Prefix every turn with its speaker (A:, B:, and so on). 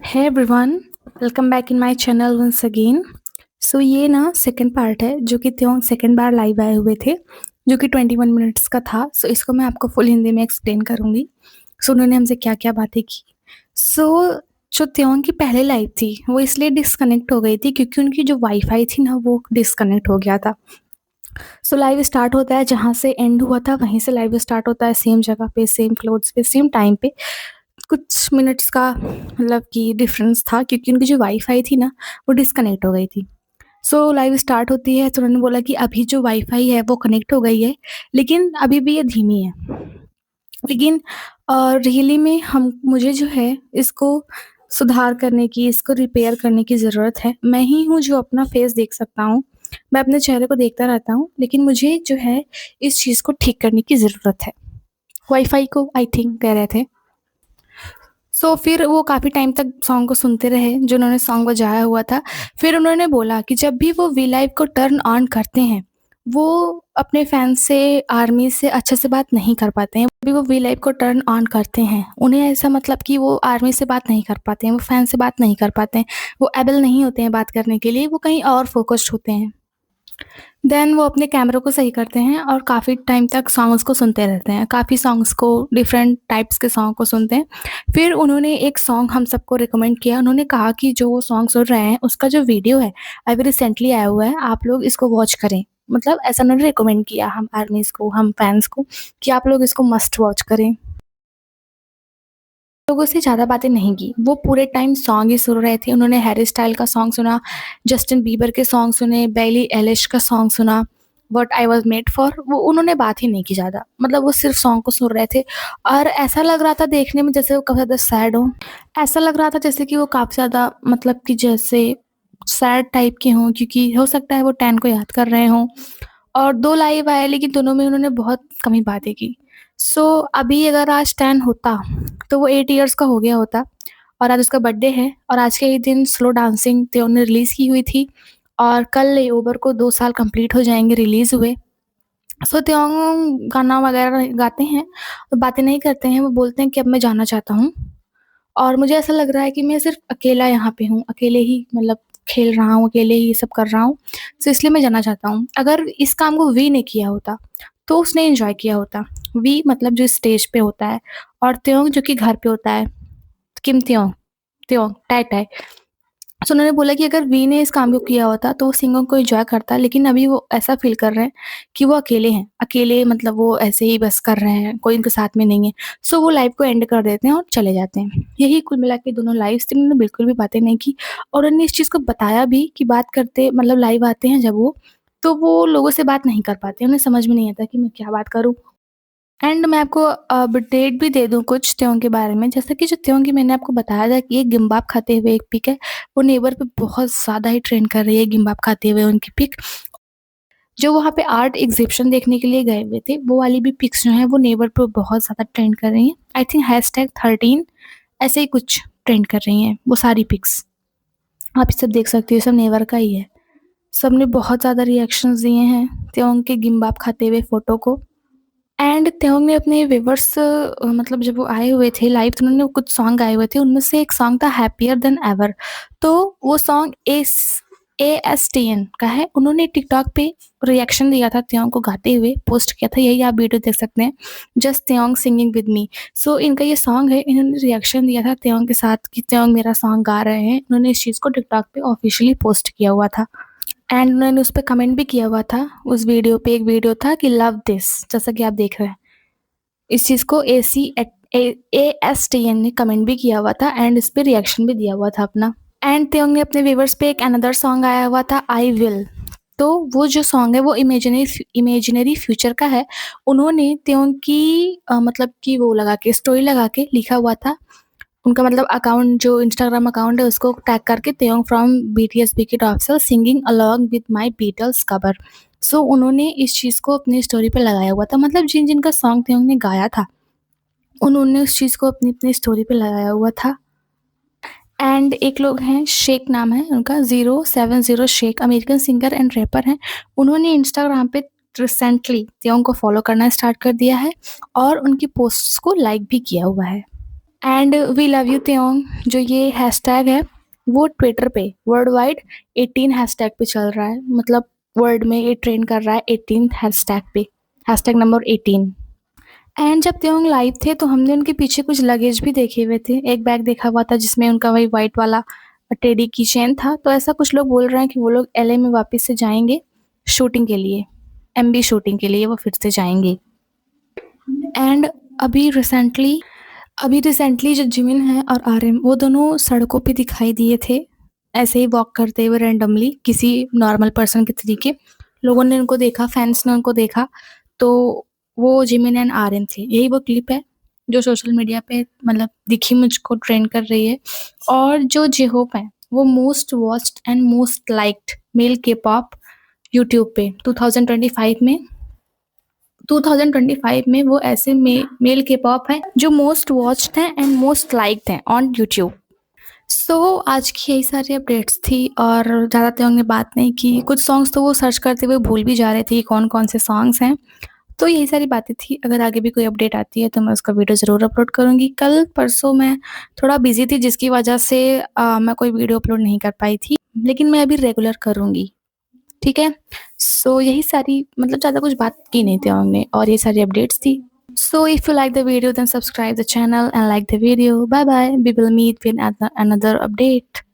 A: Hey everyone, welcome back in my channel once again. So ये ना second part है जो कि त्यों सेकंड बार लाइव आए हुए थे, जो कि 21 मिनट्स का था। सो इसको मैं आपको फुल हिंदी में एक्सप्लेन करूँगी। सो उन्होंने हमसे क्या-क्या बातें की। सो जो त्यों की पहले लाइव थी वो इसलिए डिस्कनेक्ट हो गई थी क्योंकि उनकी जो वाईफ़ाई थी ना वो डिस्कनेक्ट हो गया था। सो लाइव स्टार्ट होता है जहाँ से एंड हुआ था वहीं से लाइव स्टार्ट होता है, सेम जगह पे, सेम क्लोथ्स पे, सेम टाइम पे। कुछ मिनट्स का मतलब कि डिफरेंस था क्योंकि उनकी जो वाईफ़ाई थी ना वो डिस्कनेक्ट हो गई थी। सो लाइव स्टार्ट होती है तो उन्होंने बोला कि अभी जो वाईफ़ाई है वो कनेक्ट हो गई है, लेकिन अभी भी ये धीमी है। लेकिन रियली में हम मुझे जो है इसको सुधार करने की, इसको रिपेयर करने की ज़रूरत है। मैं ही हूँ जो अपना फेस देख सकता हूँ। मैं अपने चेहरे को देखता रहता हूँ, लेकिन मुझे जो है इस चीज़ को ठीक करने की ज़रूरत है। वाईफ़ाई को आई थिंक कह रहे थे। फिर वो काफ़ी टाइम तक सॉन्ग को सुनते रहे, जो उन्होंने सॉन्ग बजाया हुआ था। फिर उन्होंने बोला कि जब भी वो वी लाइव को टर्न ऑन करते हैं, वो अपने फैन्स से, आर्मी से अच्छे से बात नहीं कर पाते हैं। जब भी वो वी लाइव को टर्न ऑन करते हैं, उन्हें ऐसा मतलब कि वो आर्मी से बात नहीं कर पाते हैं, वो फैन से बात नहीं कर पाते हैं, वो एबल नहीं होते हैं बात करने के लिए, वो कहीं और फ़ोकस्ड होते हैं। देन वो अपने कैमरे को सही करते हैं और काफ़ी टाइम तक सॉन्ग्स को सुनते रहते हैं। काफ़ी सॉन्ग्स को, डिफरेंट टाइप्स के सॉन्ग को सुनते हैं। फिर उन्होंने एक सॉन्ग हम सबको रिकमेंड किया। उन्होंने कहा कि जो वो सॉन्ग सुन रहे हैं उसका जो वीडियो है अभी रिसेंटली आया हुआ है, आप लोग इसको वॉच करें। मतलब ऐसा उन्होंने रिकमेंड किया हम आर्मीज़ को, हम फैन्स को कि आप लोग इसको मस्ट वॉच करें। लोगों से ज़्यादा बातें नहीं की। वो पूरे टाइम सॉन्ग ही सुन रहे थे। उन्होंने हैरी स्टाइल का सॉन्ग सुना, जस्टिन बीबर के सॉन्ग सुने, बिली एलिश का सॉन्ग सुना, what I was made for. वो उन्होंने बात ही नहीं की ज़्यादा। मतलब वो सिर्फ़ सॉन्ग को सुन रहे थे और ऐसा लग रहा था देखने में जैसे वो काफ़ी ज़्यादा सैड हों। ऐसा लग रहा था जैसे कि वो काफ़ी ज़्यादा मतलब कि जैसे सैड टाइप के हों, क्योंकि हो सकता है वो टैन को याद कर रहे हों। और 2 लाइव आए लेकिन दोनों में उन्होंने बहुत कम ही बातें की। अभी अगर आज 10 होता तो वो 8 इयर्स का हो गया होता और आज उसका बर्थडे है और आज के ही दिन स्लो डांसिंग त्यो ने रिलीज़ की हुई थी और कल लेओवर को 2 साल कंप्लीट हो जाएँगे रिलीज़ हुए। त्योंग गाना वगैरह गाते हैं, तो बातें नहीं करते हैं, वो बोलते हैं कि अब मैं जाना चाहता हूँ और मुझे ऐसा लग रहा है कि मैं सिर्फ़ अकेला यहाँ पे हूँ, अकेले ही मतलब खेल रहा हूँ, अकेले ही ये सब कर रहा हूँ, इसलिए मैं जाना चाहता हूँ। अगर इस काम को वी ने किया होता, तो उसने एन्जॉय किया होता। वी मतलब जो स्टेज पे होता है और त्योंग जो कि घर पे होता है, किम त्योंग, त्योंग, टाई टाई। उन्होंने बोला कि अगर वी ने इस काम को किया होता तो वो सिंगिंग को एन्जॉय करता, लेकिन अभी वो ऐसा फ़ील कर रहे हैं कि वो अकेले हैं। अकेले मतलब वो ऐसे ही बस कर रहे हैं, कोई उनके साथ में नहीं है। वो लाइव को एंड कर देते हैं और चले जाते हैं। यही कुल मिला के दोनों लाइव्स थी, उन्होंने बिल्कुल भी बातें नहीं की और उन्होंने इस चीज़ को बताया भी कि बात करते मतलब लाइव आते हैं जब वो, तो वो लोगों से बात नहीं कर पाते। उन्हें समझ में नहीं आता कि मैं क्या बात करूँ। एंड मैं आपको अपडेट भी दे दूँ कुछ त्यों के बारे में। जैसा कि जो त्यों की मैंने आपको बताया था कि ये गिम्बाप खाते हुए एक पिक है, वो नेवर पे बहुत ज़्यादा ही ट्रेंड कर रही है गिम्बाप खाते हुए उनकी पिक। जो वहाँ पे आर्ट एग्ज़िबिशन देखने के लिए गए हुए थे, वो वाली भी पिक्स जो हैं वो नेवर पे बहुत ज़्यादा ट्रेंड कर रही हैं। आई थिंक हैशटैग 13 ऐसे ही कुछ ट्रेंड कर रही हैं वो सारी पिक्स। आप ये सब देख सकते हो, ये सब नेवर का ही है। सबने बहुत ज़्यादा रिएक्शंस दिए हैं त्यों के गिम्बाप खाते हुए फ़ोटो को। एंड त्योंग ने अपने व्यूअर्स मतलब जब वो आए हुए थे लाइव तो उन्होंने कुछ सॉन्ग गाए हुए थे, उनमें से एक सॉन्ग था हैप्पियर देन एवर। तो वो सॉन्ग ASTN का है। उन्होंने टिकटॉक पे रिएक्शन दिया था त्योंग को गाते हुए, पोस्ट किया था, यही आप वीडियो देख सकते हैं, जस्ट त्योंग सिंगिंग विद मी। इनका ये सॉन्ग है, इन्होंने रिएक्शन दिया था त्योंग के साथ कि त्योंग मेरा सॉन्ग गा रहे हैं। उन्होंने इस चीज़ को टिकटॉक पे ऑफ़िशियली पोस्ट किया हुआ था। एंड उन्होंने उस पे कमेंट भी किया हुआ था, उस वीडियो पे एक वीडियो था कि लव दिस, जैसा कि आप देख रहे हैं। इस चीज़ को ASTN ने कमेंट भी किया हुआ था एंड इस पे रिएक्शन भी दिया हुआ था अपना। एंड त्योंग ने अपने व्यूअर्स पे एक अनदर सॉन्ग आया हुआ था आई विल। तो वो जो सॉन्ग है वो इमेजिनरी फ्यूचर का है। उन्होंने त्योंग की मतलब कि वो लगा के स्टोरी लगा के लिखा हुआ था। उनका मतलब अकाउंट जो इंस्टाग्राम अकाउंट है उसको टैग करके Taehyung from BTS big official singing along with my Beatles cover. उन्होंने इस चीज़ को अपनी स्टोरी पे लगाया हुआ था। मतलब जिन-जिनका सॉन्ग त्योंग ने गाया था, उन्होंने उस चीज़ को अपनी-अपनी स्टोरी पे लगाया हुआ था। एंड एक लोग हैं, शेक नाम है उनका, 070 Shake, American singer and rapper हैं। उन्होंने इंस्टाग्राम पे रिसेंटली त्योंग को फॉलो करना स्टार्ट कर दिया है और उनकी पोस्ट्स को लाइक भी किया हुआ है। एंड वी लव यू त्योंग जो ये हैशटैग है वो ट्विटर पे वर्ल्ड वाइड 18 हैशटैग पे चल रहा है, मतलब वर्ल्ड में ये ट्रेंड कर रहा है 18 हैशटैग पे, हैशटैग नंबर 18। एंड जब त्योंग लाइव थे तो हमने उनके पीछे कुछ लगेज भी देखे हुए थे, एक बैग देखा हुआ था जिसमें उनका वही वाइट वाला टेडी की चेन था। तो ऐसा कुछ लोग बोल रहे हैं कि वो लोग एलए में वापस से जाएंगे शूटिंग के लिए, एमबी शूटिंग के लिए वो फिर से जाएंगे। एंड अभी रिसेंटली जो जिमिन है और आर्यन वो दोनों सड़कों पे दिखाई दिए थे, ऐसे ही वॉक करते हुए रैंडमली किसी नॉर्मल पर्सन के तरीके। लोगों ने उनको देखा, फैंस ने उनको देखा, तो वो जिमिन एंड आर्यन थे। यही वो क्लिप है जो सोशल मीडिया पे मतलब दिखी, मुझको ट्रेंड कर रही है। और जो जेहोप है वो most watched and most liked male के पॉप यूट्यूब पे 2025 में वो ऐसे मेल के पॉप है जो मोस्ट वॉच्ड हैं एंड मोस्ट लाइक्ड हैं ऑन यूट्यूब। सो आज की यही सारी अपडेट्स थी और ज़्यादा त्योंग ने बात नहीं की। कुछ सॉन्ग्स तो वो सर्च करते हुए भूल भी जा रहे थे कि कौन कौन से सॉन्ग्स हैं। तो यही सारी बातें थी। अगर आगे भी कोई अपडेट आती है तो मैं उसका वीडियो ज़रूर अपलोड करूँगी। कल परसों मैं थोड़ा बिजी थी जिसकी वजह से मैं कोई वीडियो अपलोड नहीं कर पाई थी, लेकिन मैं अभी रेगुलर करूँगी। ठीक है। सो यही सारी मतलब ज़्यादा कुछ बात की नहीं थी हमने और ये सारी अपडेट्स थी। So if you like the video then subscribe the channel and like the video. Bye bye. We will meet with another update.